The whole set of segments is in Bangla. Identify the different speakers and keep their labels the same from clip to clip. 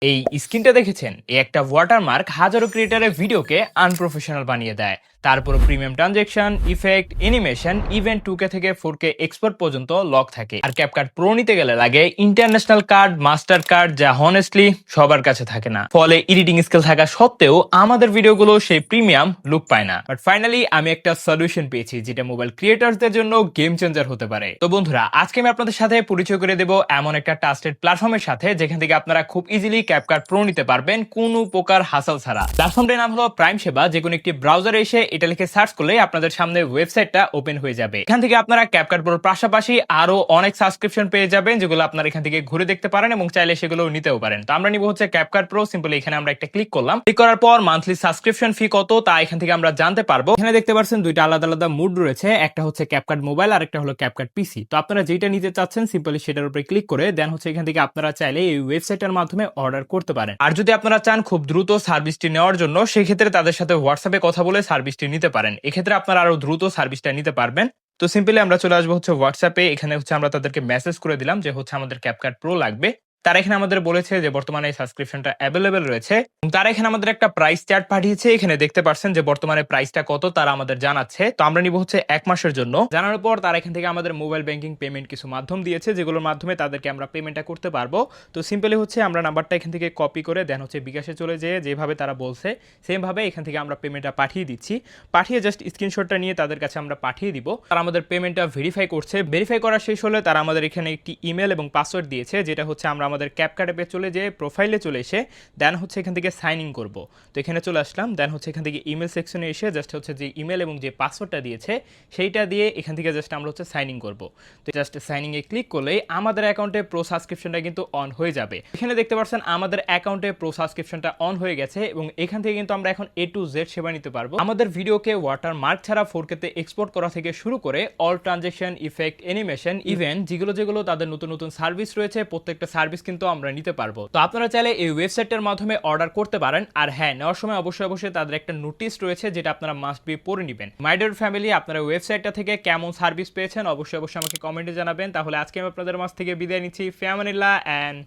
Speaker 1: এই স্ক্রিনটা দেখেছেন? এই একটা ওয়াটারমার্ক হাজারো ক্রিয়েটারের ভিডিওকে আনপ্রফেশনাল বানিয়ে দেয়। তারপর premium transaction, effect, animation, even 2K থেকে 4K এক্সপোর্ট পর্যন্ত লক থাকে। আর ক্যাপকাট প্রো নিতে গেলে লাগে ইন্টারন্যাশনাল কার্ড, মাস্টার কার্ড, যা হনেস্টলি সবার কাছে থাকে না। ফলে এডিটিং স্কিল থাকা সত্ত্বেও আমাদের ভিডিওগুলো সেই প্রিমিয়াম লুক পায় না। বাট ফাইনালি আমি একটা সলিউশন পেয়েছি যেটা মোবাইল ক্রিয়েটারদের জন্য গেম চেঞ্জার হতে পারে। তো বন্ধুরা, আজকে আমি আপনাদের সাথে পরিচয় করে দেব এমন একটা ট্রাস্টেড প্ল্যাটফর্মের সাথে যেখান থেকে আপনারা খুব ইজিলি ক্যাপকাট প্রো নিতে পারবেন কোনো প্রকার হাসাল ছাড়া। প্ল্যাটফর্মটির নাম হলো প্রাইম সেবা। যে কোনো একটি ব্রাউজারে এসে এটা লিখে সার্চ করলে আপনাদের সামনে ওয়েবসাইটটা ওপেন হয়ে যাবে। এখান থেকে আপনারা ক্যাপকাট প্রোর পাশাপাশি আরো অনেক সাবস্ক্রিপশন পেয়ে যাবেন, যেগুলো আপনারা এখান থেকে ঘুরে দেখতে পারেন এবং চাইলে সেগুলো নিতেও পারেন। তো আমরা নিব হচ্ছে ক্যাপকাট প্রো। সিম্পলি এখানে আমরা একটা ক্লিক করলাম। ক্লিক করার পর মান্থলি সাবস্ক্রিপশন ফি কত তা এখান থেকে আমরা জানতে পারবো। এখানে দেখতে পাচ্ছেন দুইটা আলাদা আলাদা মুড রয়েছে, একটা হচ্ছে ক্যাপকাট মোবাইল আর একটা হলো ক্যাপকাট পিসি। তো আপনারা যেটা নিতে চাচ্ছেন সিম্পলি সেটার উপরে ক্লিক করে দেন হচ্ছে এখান থেকে আপনারা চাইলে এই ওয়েবসাইটের মাধ্যমে অর্ডার করতে পারেন। আর যদি আপনারা চান খুব দ্রুত সার্ভিসটি নেওয়ার জন্য, সেক্ষেত্রে তাদের সাথে হোয়াটসঅ্যাপে কথা বলে সার্ভিসটি নিতে পারেন। এক্ষেত্রে আপনারা আরো দ্রুত সার্ভিসটা নিতে পারবেন। তো সিম্পলি আমরা চলে আসবো হচ্ছে হোয়াটসঅ্যাপে। এখানে হচ্ছে আমরা তাদেরকে মেসেজ করে দিলাম যে হচ্ছে আমাদের ক্যাপকাট প্রো লাগবে। তারা এখানে আমাদের বলেছে যে বর্তমানে এই সাবস্ক্রিপশনটা অ্যাভেলেবেল রয়েছে। তারা এখানে আমাদের একটা প্রাইস চার্ট পাঠিয়েছে। এখানে দেখতে পাচ্ছেন যে বর্তমানে প্রাইসটা কত তারা আমাদের জানাচ্ছে। তো আমরা নিব হচ্ছে 1 মাসের জন্য। জানার পর তারা এখান থেকে আমাদের মোবাইল ব্যাংকিং পেমেন্ট কিছু মাধ্যম দিয়েছে, যেগুলোর মাধ্যমে তাদেরকে আমরা পেমেন্টটা করতে পারবো। তো সিম্পলি হচ্ছে আমরা নাম্বারটা এখান থেকে কপি করে দেন হচ্ছে বিকাশে চলে যেয়ে যেভাবে তারা বলছে সেম ভাবে এখান থেকে আমরা পেমেন্টটা পাঠিয়ে দিচ্ছি। পাঠিয়ে জাস্ট স্ক্রিনশটটা নিয়ে তাদের কাছে আমরা পাঠিয়ে দিব। তারা আমাদের পেমেন্টটা ভেরিফাই করছে। ভেরিফাই করা শেষ হলে তারা আমাদের এখানে একটি ইমেল এবং পাসওয়ার্ড দিয়েছে, যেটা হচ্ছে আমরা আমাদের ক্যাপকাট অ্যাপে চলে যেয়ে প্রোফাইলে চলে এসে দেন হচ্ছে এখান থেকে সাইন ইন করব। তো এখানে চলে আসলাম। দেন হচ্ছে এখান থেকে ইমেল সেকশনে এসে জাস্ট হচ্ছে যে ইমেল এবং যে পাসওয়ার্ডটা দিয়েছে সেইটা দিয়ে এখান থেকে জাস্ট আমরা হচ্ছে সাইন ইন করবো। তো জাস্ট সাইন ইনে ক্লিক করলেই আমাদের অ্যাকাউন্টে প্রো সাবস্ক্রিপশনটা কিন্তু অন হয়ে যাবে। এখানে দেখতে পাচ্ছেন আমাদের অ্যাকাউন্টে প্রো সাবস্ক্রিপশনটা অন হয়ে গেছে এবং এখান থেকে কিন্তু আমরা এখন A to Z সেবা নিতে পারবো। আমাদের ভিডিওকে ওয়াটারমার্ক ছাড়া 4K তে এক্সপোর্ট করা থেকে শুরু করে all transaction, effect, animation, event যেগুলো তাদের নতুন নতুন সার্ভিস রয়েছে, প্রত্যেকটা সার্ভিস কিন্তু আমরা নিতে পারবো। তো আপনারা চাইলে এই ওয়েবসাইটের মাধ্যমে অর্ডার করতে পারেন। আর হ্যাঁ, নেওয়ার সময় অবশ্যই তাদের একটা নোটিশ রয়েছে যেটা আপনারা মাস্ট বি পড়ে নেবেন। মাই ডিয়ার ফ্যামিলি, আপনারা ওয়েবসাইটটা থেকে কেমন সার্ভিস পেয়েছেন অবশ্যই আমাকে কমেন্টে জানাবেন। তাহলে আজকে আমি আপনাদের মাঝ থেকে বিদায় নিচ্ছি। ফি আমানিল্লাহ এন্ড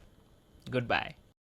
Speaker 1: গুড বাই।